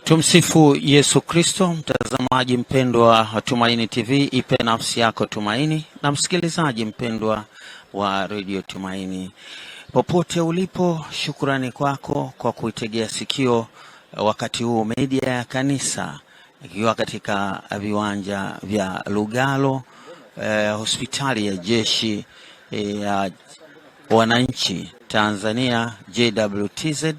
Tumsifu Yesu Kristo. Mtazamaji mpendwa wa Tumaini TV, ipe nafsi yako tumaini, na msikilizaji mpendwa wa Radio Tumaini, popote ulipo, shukrani kwako kwa kuitegea sikio wakati huu media ya kanisa ikiwa katika viwanja vya Lugalo, hospitali ya jeshi ya wananchi Tanzania JWTZ,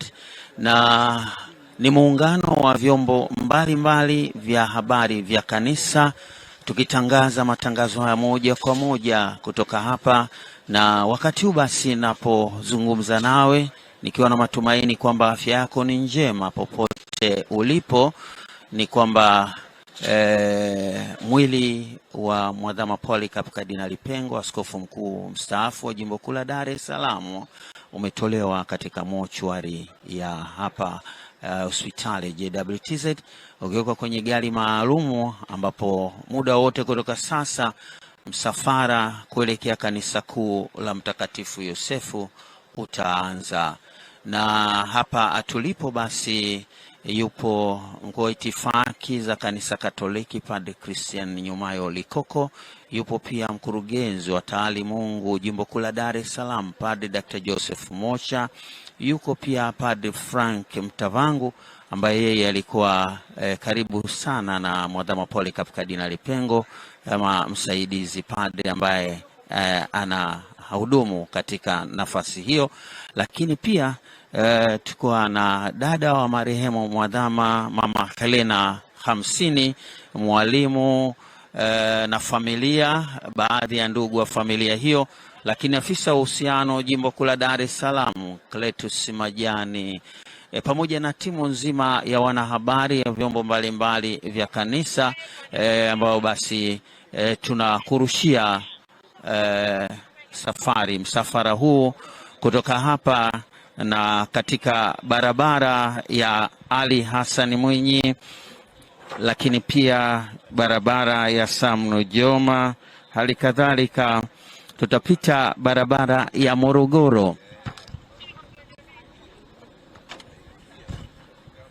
na ni muungano wa vyombo mbalimbali vya habari vya kanisa, tukitangaza matangazo haya moja kwa moja kutoka hapa. Na wakati huu basi napozungumza nawe, nikiwa na matumaini kwamba afya yako ni njema popote ulipo, ni kwamba mwili wa Mwadhama Polycarp Kardinali Pengo, askofu mkuu mstaafu wa Jimbo Kuu la Dar es Salaam, umetolewa katika mochwari ya hapa hospitali JWTZ, ukiwekwa kwenye gari maalumu, ambapo muda wote kutoka sasa msafara kuelekea kanisa kuu la Mtakatifu Yosefu utaanza. Na hapa atulipo basi yupo mkuu wa itifaki za kanisa Katoliki Padre Christian Nyumayo Likoko, yupo pia mkurugenzi wa taalimungu Jimbo Kuu la Dar es Salaam Padre Dr. Joseph Mocha, yuko pia Padre Frank Mtavangu ambaye yeye alikuwa karibu sana na Mwadhama Polycarp Kardinali Pengo kama msaidizi padre ambaye ana hudumu katika nafasi hiyo. Lakini pia tuko na dada wa marehemu Mwadhama, Mama Helena Hamsini, mwalimu na familia, baadhi ya ndugu wa familia hiyo, lakini afisa wa uhusiano Jimbo Kuu la Dar es Salaam Cletus Majani, pamoja na timu nzima ya wanahabari ya vyombo mbalimbali vya kanisa, ambao basi tunakurushia msafara huu kutoka hapa na katika barabara ya Ali Hassan Mwinyi, lakini pia barabara ya Sam Nujoma, hali kadhalika tutapita barabara ya Morogoro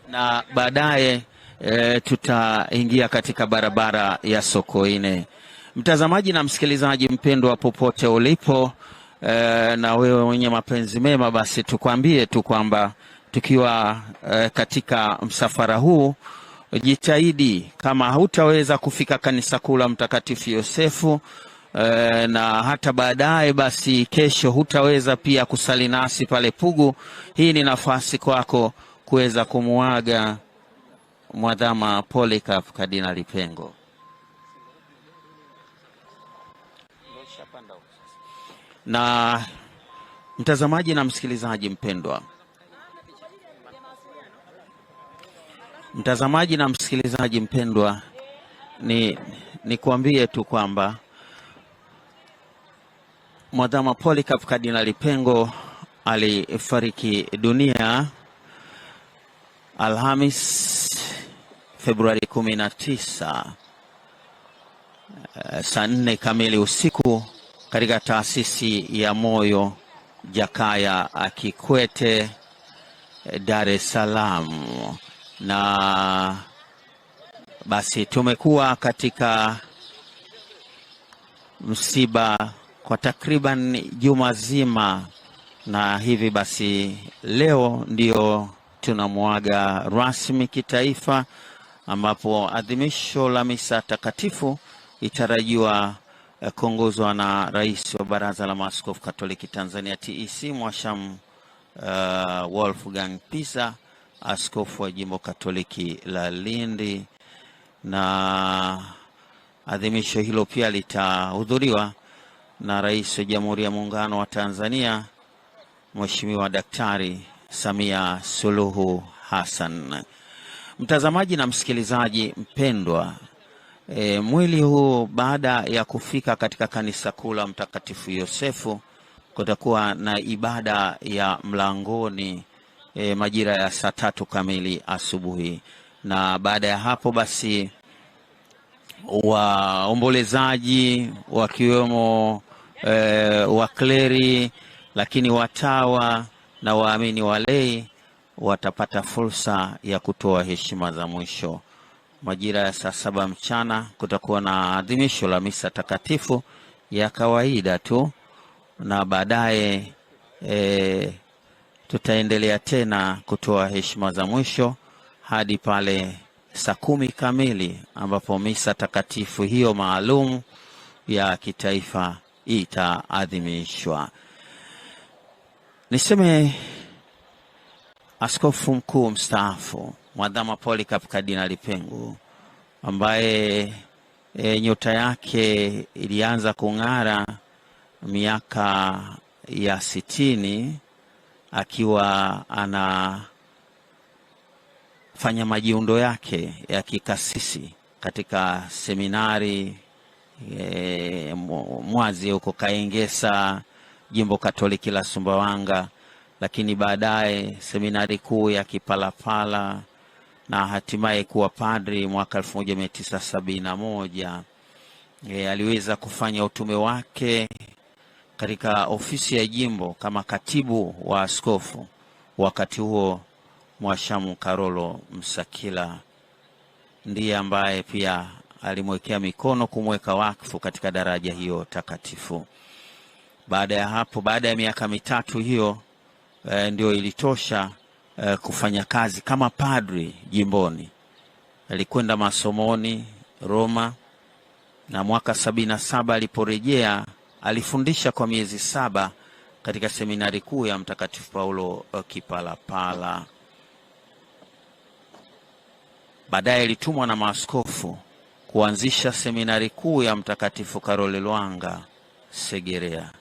na baadaye tutaingia katika barabara ya Sokoine. Mtazamaji na msikilizaji mpendwa popote ulipo, na wewe mwenye mapenzi mema, basi tukwambie tu kwamba tukiwa katika msafara huu, jitahidi kama hutaweza kufika kanisa kuu la Mtakatifu Yosefu, na hata baadaye basi kesho hutaweza pia kusali nasi pale Pugu, hii ni nafasi kwako kuweza kumuaga Mwadhama Polycarp Kardinali Pengo. Na mtazamaji na msikilizaji mpendwa, ni kuambie tu kwamba Mwadhama Polycarp Kardinali Pengo alifariki dunia Alhamis Februari 19 saa 4 kamili usiku katika taasisi ya Moyo Jakaya Kikwete, Dar es Salaam. Na basi tumekuwa katika msiba kwa takriban juma zima, na hivi basi leo ndio tunamuaga rasmi kitaifa, ambapo adhimisho la misa takatifu itarajiwa kuongozwa na Rais wa Baraza la Maaskofu Katoliki Tanzania TEC Mwasham Wolfgang Pisa, askofu wa Jimbo Katoliki la Lindi. Na adhimisho hilo pia litahudhuriwa na Rais wa Jamhuri ya Muungano wa Tanzania Mheshimiwa Daktari Samia Suluhu Hassan. Mtazamaji na msikilizaji mpendwa, mwili huu baada ya kufika katika kanisa kuu la Mtakatifu Yosefu, kutakuwa na ibada ya mlangoni majira ya saa 3 kamili asubuhi. Na baada ya hapo basi waombolezaji wakiwemo wakleri, lakini watawa na waamini walei watapata fursa ya kutoa heshima za mwisho. Majira ya saa 7 mchana kutakuwa na adhimisho la misa takatifu ya kawaida tu, na baadaye tutaendelea tena kutoa heshima za mwisho hadi pale saa 10 kamili ambapo misa takatifu hiyo maalum ya kitaifa itaadhimishwa. Niseme Askofu Mkuu mstaafu Mwadhama Polycarp Kardinali Pengo, ambaye nyota yake ilianza kung'ara miaka ya 60 akiwa anafanya majiundo yake ya kikasisi katika seminari Mwazi huko Kaengesa, Jimbo Katoliki la Sumbawanga, lakini baadaye seminari kuu ya Kipalapala na hatimaye kuwa padri mwaka 1971. Aliweza kufanya utume wake katika ofisi ya jimbo kama katibu wa askofu. Wakati huo Mwashamu Karolo Msakila ndiye ambaye pia alimwekea mikono kumweka wakfu katika daraja hiyo takatifu. Baada ya hapo, baada ya miaka mitatu hiyo ndio ilitosha kufanya kazi kama padri jimboni. Alikwenda masomoni Roma, na mwaka 77 aliporejea alifundisha kwa miezi 7 katika seminari kuu ya Mtakatifu Paulo Kipalapala. Baadaye alitumwa na maaskofu kuanzisha seminari kuu ya Mtakatifu Karoli Lwanga Segerea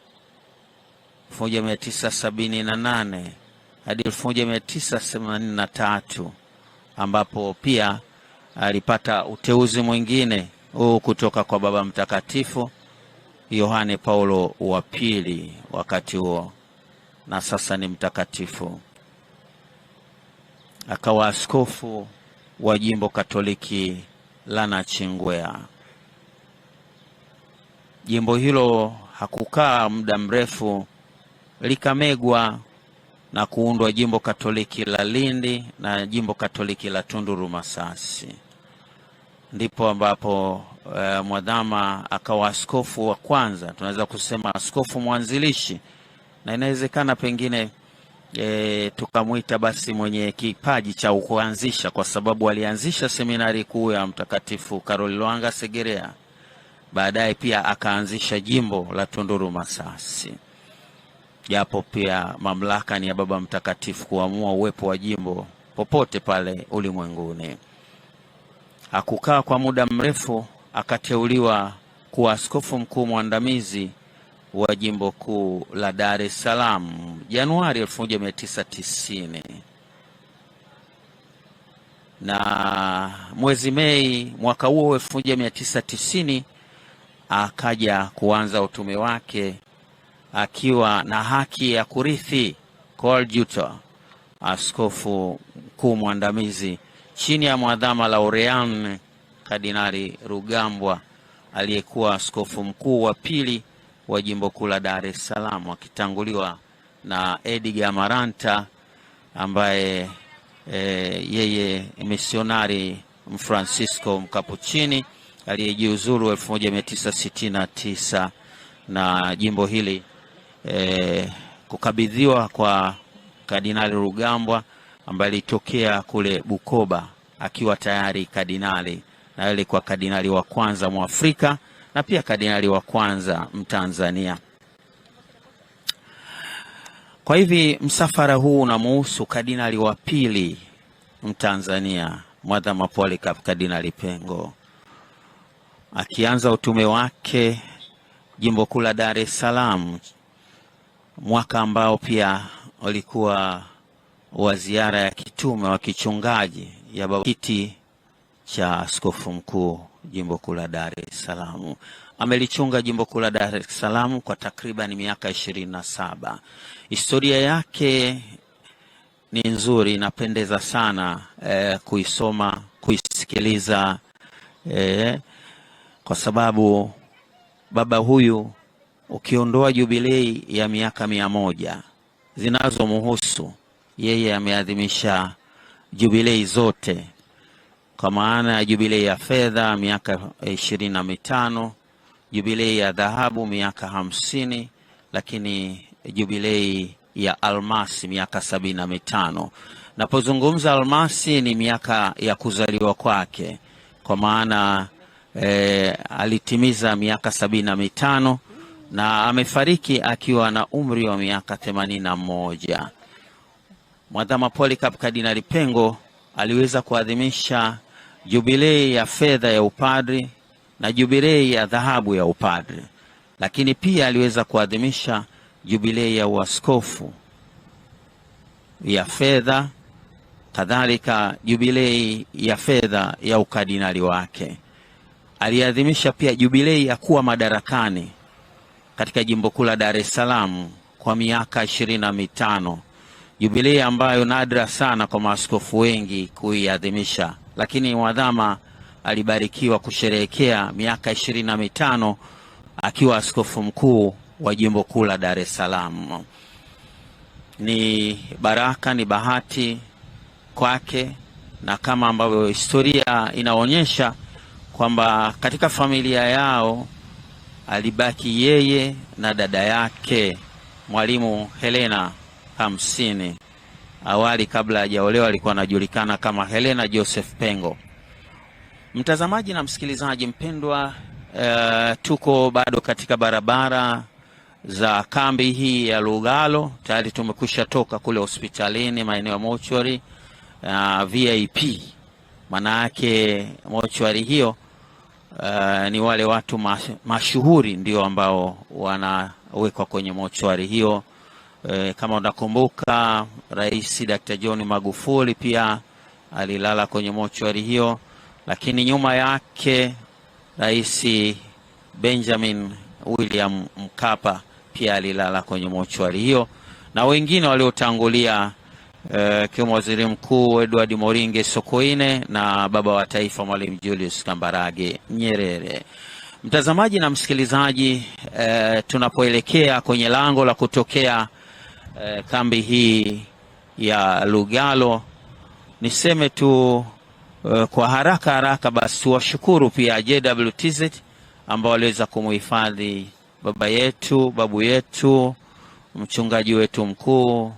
1978 hadi 1983, ambapo pia alipata uteuzi mwingine kutoka kwa Baba Mtakatifu Yohane Paulo wa pili wakati huo, na sasa ni mtakatifu. Akawa askofu wa Jimbo Katoliki la Nachingwea. Jimbo hilo hakukaa muda mrefu, likamegwa na kuundwa Jimbo Katoliki la Lindi na Jimbo Katoliki la Tunduru Masasi. Ndipo ambapo Mwadhama akawa askofu wa kwanza, tunaweza kusema askofu mwanzilishi, na inawezekana pengine tukamwita basi mwenye kipaji cha kuanzisha, kwa sababu alianzisha seminari kuu ya Mtakatifu Karoli Lwanga Segerea. Baadaye pia akaanzisha jimbo la Tunduru Masasi, japo pia mamlaka ni ya Baba Mtakatifu kuamua uwepo wa jimbo popote pale ulimwenguni. Hakukaa kwa muda mrefu, akateuliwa kuwa askofu mkuu mwandamizi wa jimbo kuu la Dar es Salaam Januari 1990, na mwezi Mei mwaka huo 1990 akaja kuanza utume wake akiwa na haki ya kurithi coadjutor, askofu mkuu mwandamizi chini ya Mwadhama Laurean Kardinali Rugambwa, aliyekuwa askofu mkuu wa pili wa jimbo kuu la Dar es Salaam, akitanguliwa na Edgar Maranta ambaye yeye misionari Mfransisko Mkapuchini aliyejiuzuru 1969, na jimbo hili kukabidhiwa kwa Kardinali Rugambwa ambaye alitokea kule Bukoba akiwa tayari kardinali, na yule kwa kardinali wa kwanza Mwafrika na pia kardinali wa kwanza Mtanzania. Kwa hivi msafara huu unamuhusu kardinali wa pili Mtanzania Mwadhama Polycarp Kardinali Pengo, akianza utume wake jimbo kuu la Dar es Salaam, mwaka ambao pia ulikuwa wa ziara ya kitume wa kichungaji ya baba kiti cha askofu mkuu jimbo kuu la Dar es Salaam. Amelichunga jimbo kuu la Dar es Salaam kwa takriban miaka 27. Historia yake ni nzuri, inapendeza sana kuisoma, kuisikiliza, kwa sababu baba huyu, ukiondoa jubilei ya miaka 100 zinazomhusu yeye ameadhimisha jubilei zote, kwa maana ya jubilei ya fedha miaka 25, jubilei ya dhahabu miaka 50, lakini jubilei ya almasi miaka 75. Napozungumza almasi ni miaka ya kuzaliwa kwake, kwa maana alitimiza miaka 75 na amefariki akiwa na umri wa miaka 81. Mwadhama Polycarp Kardinali Pengo aliweza kuadhimisha jubilei ya fedha ya upadri na jubilei ya dhahabu ya upadri, lakini pia aliweza kuadhimisha jubilei ya uaskofu ya fedha, kadhalika jubilei ya fedha ya ukardinali wake. Aliadhimisha pia jubilei ya kuwa madarakani katika jimbo kuu la Dar es Salaam kwa miaka 25, jubilei ambayo nadra sana kwa maaskofu wengi kuiadhimisha, lakini mwadhama alibarikiwa kusherehekea miaka 25 akiwa askofu mkuu wa jimbo kuu la Dar es Salaam. Ni baraka, ni bahati kwake, na kama ambavyo historia inaonyesha kwamba katika familia yao alibaki yeye na dada yake Mwalimu Helena Hamsini. Awali kabla hajaolewa alikuwa anajulikana kama Helena Joseph Pengo. Mtazamaji na msikilizaji mpendwa, tuko bado katika barabara za kambi hii ya Lugalo. Tayari tumekwisha toka kule hospitalini maeneo ya mochwari VIP. Maana yake mochwari hiyo ni wale watu mashuhuri ndio ambao wanawekwa kwenye mochwari hiyo. Kama unakumbuka, Rais Dr. John Magufuli pia alilala kwenye mochwari hiyo, lakini nyuma yake Rais Benjamin William Mkapa pia alilala kwenye mochwari hiyo, na wengine waliotangulia kama Waziri Mkuu Edward Moringe Sokoine na baba wa taifa Mwalimu Julius Kambarage Nyerere. Mtazamaji na msikilizaji, tunapoelekea kwenye lango la kutokea kambi hii ya Lugalo, niseme tu kwa haraka basi tuwashukuru pia JWTZ ambao waliweza kumuhifadhi baba yetu, babu yetu, mchungaji wetu mkuu,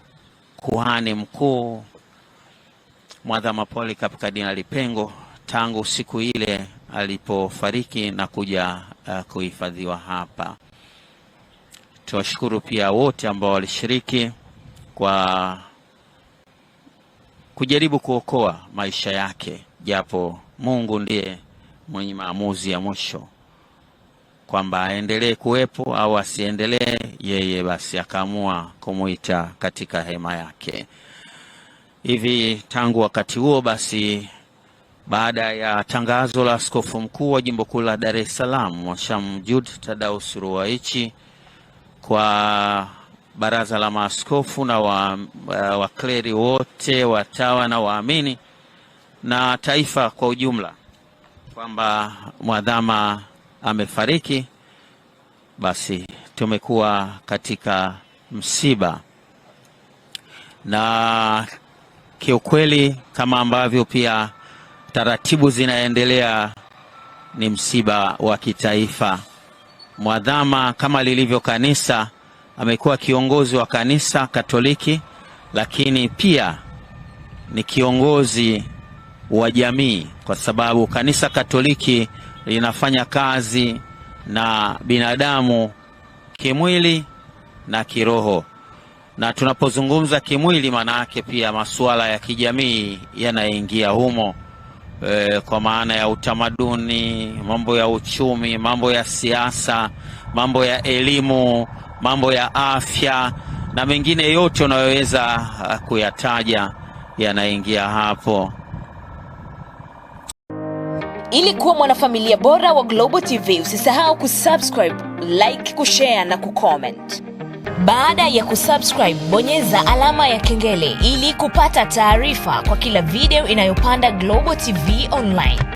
kuhani mkuu Mwadhama Polycarp Kardinali Pengo tangu siku ile alipofariki na kuja kuhifadhiwa hapa. Tuwashukuru pia wote ambao walishiriki kwa kujaribu kuokoa maisha yake, japo Mungu ndiye mwenye maamuzi ya mwisho kwamba aendelee kuwepo au asiendelee. Yeye basi akaamua kumuita katika hema yake. Hivi tangu wakati huo basi, baada ya tangazo la askofu mkuu wa jimbo kuu la Dar es Salaam Mhashamu Jude Thaddaeus Ruwa'ichi kwa baraza la maaskofu na wakleri wote, watawa na waamini na taifa kwa ujumla kwamba mwadhama amefariki, basi tumekuwa katika msiba, na kiukweli kama ambavyo pia taratibu zinaendelea, ni msiba wa kitaifa. Mwadhama kama lilivyo kanisa amekuwa kiongozi wa kanisa Katoliki, lakini pia ni kiongozi wa jamii, kwa sababu kanisa Katoliki linafanya kazi na binadamu kimwili na kiroho. Na tunapozungumza kimwili, maana yake pia masuala ya kijamii yanaingia humo, kwa maana ya utamaduni, mambo ya uchumi, mambo ya siasa, mambo ya elimu, mambo ya afya na mengine yote unayoweza kuyataja yanaingia hapo. Ili kuwa mwanafamilia bora wa Global TV, usisahau kusubscribe, like, kushare na kucomment. Baada ya kusubscribe, bonyeza alama ya kengele ili kupata taarifa kwa kila video inayopanda Global TV Online.